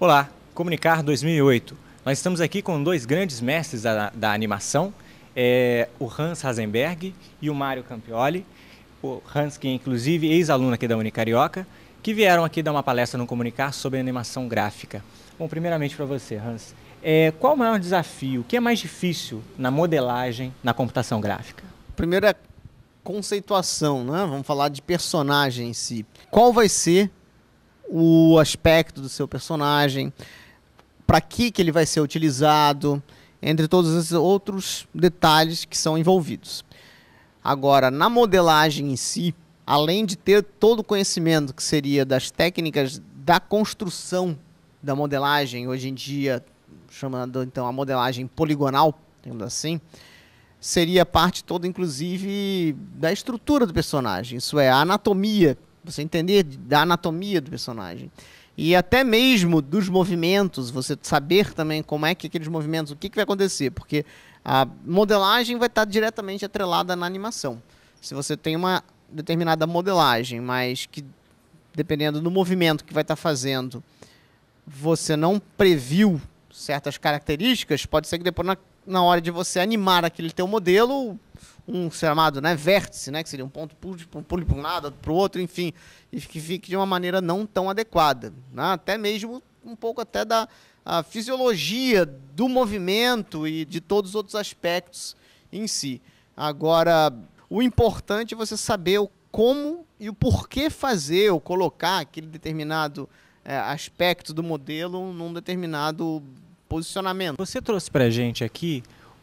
Olá, Comunicar 2008. Nós estamos aqui com dois grandes mestres da animação, o Hans Hasenberg e o Mário Campioli. O Hans, que é inclusive ex-aluno aqui da Unicarioca, que vieram aqui dar uma palestra no Comunicar sobre animação gráfica. Bom, primeiramente para você, Hans, qual o maior desafio, o que é mais difícil na modelagem, na computação gráfica? Primeiro é conceituação, né? Vamos falar de personagem em si. Qual vai ser o aspecto do seu personagem, para que ele vai ser utilizado, entre todos esses outros detalhes que são envolvidos. Agora, na modelagem em si, além de ter todo o conhecimento que seria das técnicas da construção da modelagem, hoje em dia chamando então a modelagem poligonal, digamos assim, seria parte toda, inclusive, da estrutura do personagem, isso é, a anatomia, você entender da anatomia do personagem. E até mesmo dos movimentos, você saber também como é que aqueles movimentos, o que vai acontecer, porque a modelagem vai estar diretamente atrelada na animação. Se você tem uma determinada modelagem, mas que, dependendo do movimento que vai estar fazendo, você não previu certas características, pode ser que depois, na hora de você animar aquele teu modelo, um chamado, né, vértice, né, que seria um ponto pule para um lado, para o outro, enfim, e que fique de uma maneira não tão adequada, né? Até mesmo um pouco até da fisiologia do movimento e de todos os outros aspectos em si. Agora, o importante é você saber o como e o porquê fazer ou colocar aquele determinado aspecto do modelo num determinado posicionamento. Você trouxe para a gente aqui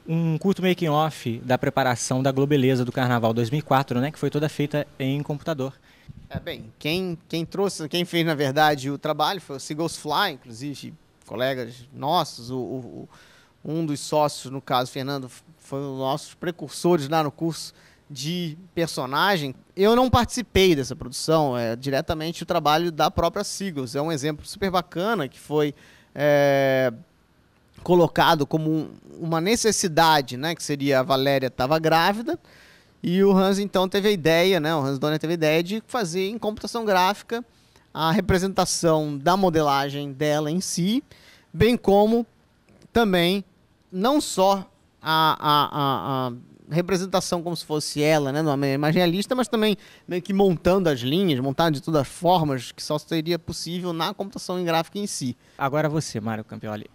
um curto making-off da preparação da Globeleza do Carnaval 2004, né, que foi toda feita em computador. Bem, quem fez, na verdade, o trabalho foi o Seagulls Fly, inclusive colegas nossos, um dos sócios, no caso, Fernando, foi um dos nossos precursores lá no curso de personagem. Eu não participei dessa produção, é diretamente o trabalho da própria Seagulls. É um exemplo super bacana que foi colocado como uma necessidade, né, que seria a Valéria estava grávida, e o Hans então teve a ideia, né, o Hans Donner teve a ideia de fazer em computação gráfica a representação da modelagem dela em si, bem como também não só a representação como se fosse ela, né, numa imagem realista, mas também meio que montando as linhas, montando de todas as formas que só seria possível na computação gráfica em si. Agora você, Mário Campioli,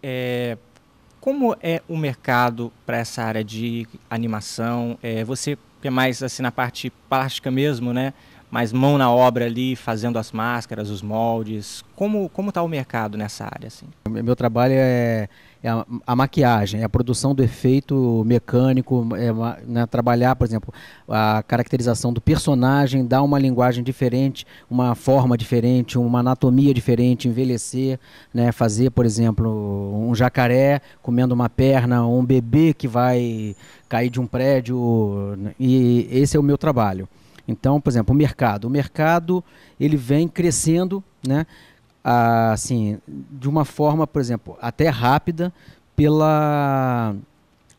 como é o mercado para essa área de animação? Você é mais assim na parte plástica mesmo, né? Mais mão na obra ali, fazendo as máscaras, os moldes. Como está o mercado nessa área? Assim? Meu trabalho é a maquiagem, é a produção do efeito mecânico, né, trabalhar, por exemplo, a caracterização do personagem, dar uma linguagem diferente, uma forma diferente, uma anatomia diferente, envelhecer, né, fazer, por exemplo, um jacaré comendo uma perna, um bebê que vai cair de um prédio, e esse é o meu trabalho. Então, por exemplo, o mercado ele vem crescendo, né, assim, de uma forma, por exemplo, até rápida, pela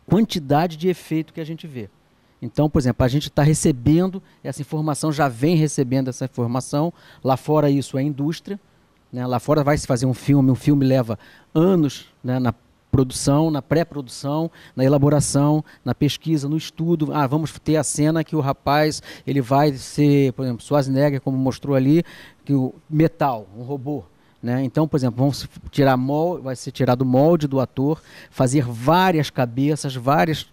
quantidade de efeito que a gente vê. Então, por exemplo, a gente está recebendo essa informação, já vem recebendo essa informação, lá fora isso é indústria, né, lá fora vai se fazer um filme leva anos, né, na produção, na pré-produção, na elaboração, na pesquisa, no estudo. Vamos ter a cena que o rapaz ele vai ser, por exemplo, Schwarzenegger, como mostrou ali, que o metal, um robô. Né? Então, por exemplo, vai ser tirado o molde do ator, fazer várias cabeças,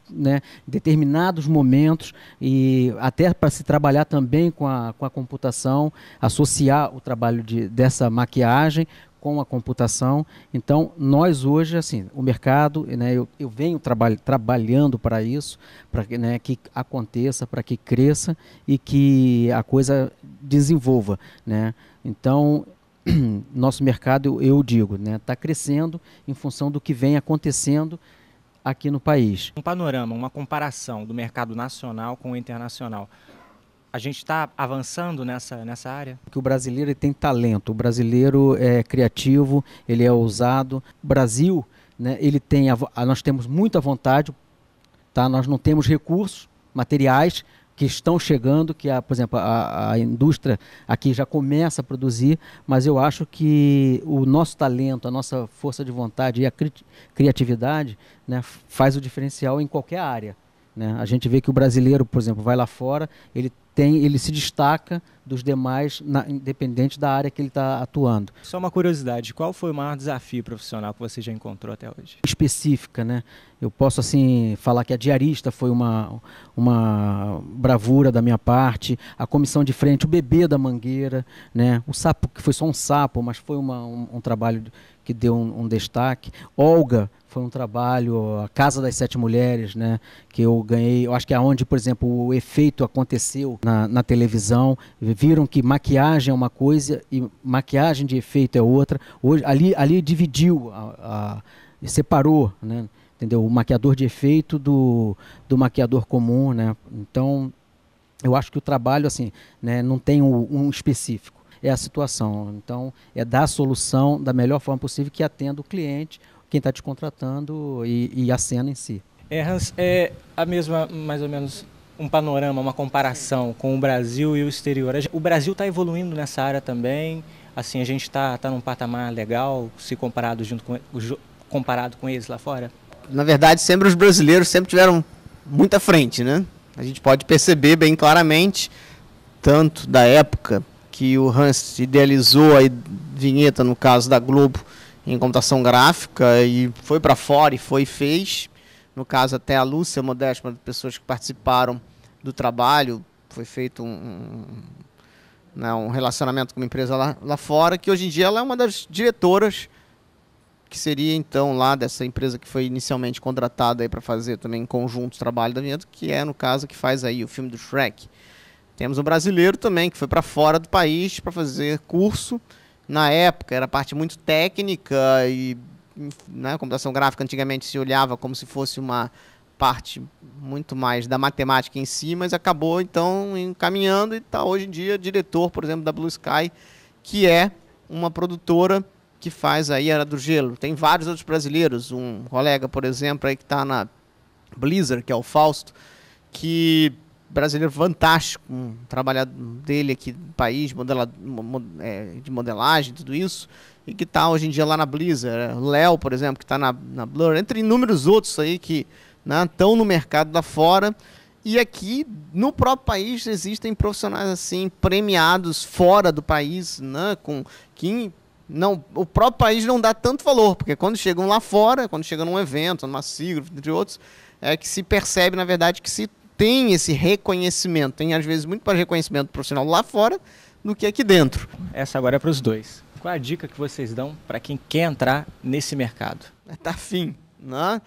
né, determinados momentos, e até para se trabalhar também com a computação, associar o trabalho dessa maquiagem com a computação. Então, nós hoje, assim, o mercado, né, eu venho trabalhando para isso, para né, que aconteça, para que cresça e que a coisa desenvolva. Né? Então, nosso mercado, eu digo, né, está crescendo em função do que vem acontecendo aqui no país. Um panorama, uma comparação do mercado nacional com o internacional. A gente está avançando nessa área? Porque o brasileiro ele tem talento, o brasileiro é criativo, ele é ousado. O Brasil, né, nós temos muita vontade, tá? Nós não temos recursos materiais que estão chegando, que, por exemplo, a indústria aqui já começa a produzir, mas eu acho que o nosso talento, a nossa força de vontade e a criatividade, né, faz o diferencial em qualquer área. Né? A gente vê que o brasileiro, por exemplo, vai lá fora, ele se destaca dos demais, independente da área que ele está atuando. Só uma curiosidade, qual foi o maior desafio profissional que você já encontrou até hoje? Específica, né? Eu posso assim falar que a diarista foi uma bravura da minha parte, a comissão de frente, o bebê da mangueira, né? O sapo, que foi só um sapo, mas foi um trabalho que deu um destaque. Olga foi um trabalho, a Casa das Sete Mulheres, né, que eu ganhei, eu acho que é onde, por exemplo, o efeito aconteceu na televisão, viram que maquiagem é uma coisa e maquiagem de efeito é outra. Hoje, ali dividiu, separou, né, entendeu? O maquiador de efeito do maquiador comum, né? Então, eu acho que o trabalho, assim, né, não tem um específico, é a situação. Então, é dar a solução da melhor forma possível que atenda o cliente, quem está te contratando e a cena em si. Hans, a mesma, mais ou menos, um panorama, uma comparação com o Brasil e o exterior. O Brasil está evoluindo nessa área também, assim, a gente está num patamar legal, se comparado com eles lá fora? Na verdade, sempre os brasileiros sempre tiveram muita frente, né? A gente pode perceber bem claramente, tanto da época que o Hans idealizou a vinheta, no caso da Globo, em computação gráfica, e foi para fora e fez. No caso, até a Lúcia Modesto, uma das pessoas que participaram do trabalho, foi feito um relacionamento com uma empresa lá fora, que hoje em dia ela é uma das diretoras, que seria então lá dessa empresa que foi inicialmente contratada para fazer também em conjunto o trabalho da vinheta, que é, no caso, que faz aí o filme do Shrek. Temos um brasileiro também, que foi para fora do país para fazer curso. Na época era parte muito técnica e, né, computação gráfica antigamente se olhava como se fosse uma parte muito mais da matemática em si, mas acabou então encaminhando e está hoje em dia diretor, por exemplo, da Blue Sky, que é uma produtora que faz aí Era do Gelo. Tem vários outros brasileiros, um colega, por exemplo, aí que está na Blizzard, que é o Fausto, que brasileiro fantástico, um trabalhador dele aqui do país, de modelagem, tudo isso, e que está hoje em dia lá na Blizzard. O Léo, por exemplo, que está na Blur, entre inúmeros outros aí que estão no mercado lá fora. E aqui, no próprio país, existem profissionais assim premiados fora do país, né, o próprio país não dá tanto valor, porque quando chegam lá fora, quando chegam num evento, numa sigla, entre outros, é que se percebe, na verdade, que se tem esse reconhecimento, tem às vezes muito mais reconhecimento profissional lá fora do que aqui dentro. Essa agora é para os dois. Qual a dica que vocês dão para quem quer entrar nesse mercado? Tá afim, né?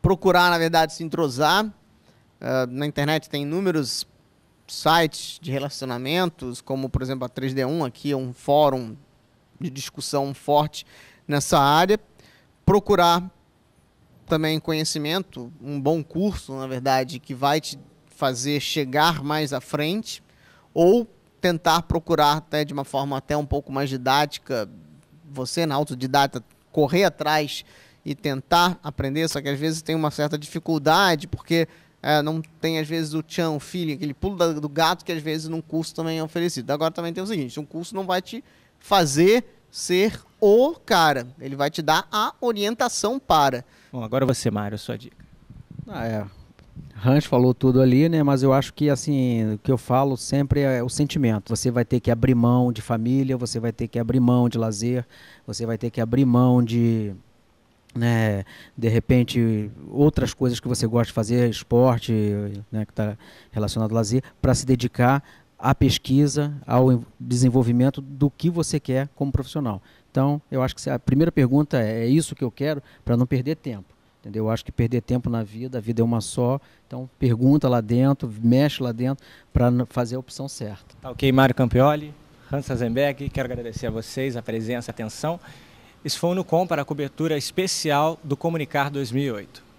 Procurar, na verdade, se entrosar. Na internet tem inúmeros sites de relacionamentos, como, por exemplo, a 3D1, aqui é um fórum de discussão forte nessa área. Procurar também conhecimento, um bom curso, na verdade, que vai te fazer chegar mais à frente, ou tentar procurar até de uma forma até um pouco mais didática, você na autodidata, correr atrás e tentar aprender, só que às vezes tem uma certa dificuldade, porque não tem às vezes o tchan, o feeling, aquele pulo do gato que às vezes num curso também é oferecido. Agora também tem o seguinte, um curso não vai te fazer ser o cara, ele vai te dar a orientação para. Bom, agora você, Mário, sua dica. Hans falou tudo ali, né? Mas eu acho que assim, o que eu falo sempre é o sentimento. Você vai ter que abrir mão de família, você vai ter que abrir mão de lazer, você vai ter que abrir mão de, né, de repente, outras coisas que você gosta de fazer, esporte, né, que está relacionado ao lazer, para se dedicar à pesquisa, ao desenvolvimento do que você quer como profissional. Então, eu acho que a primeira pergunta é isso que eu quero, para não perder tempo. Entendeu? Eu acho que perder tempo na vida, a vida é uma só, então pergunta lá dentro, mexe lá dentro, para fazer a opção certa. Tá, ok, Mário Campioli, Hans Hasenberg, quero agradecer a vocês a presença e a atenção. Isso foi o NuCom para a cobertura especial do Comunicar 2008.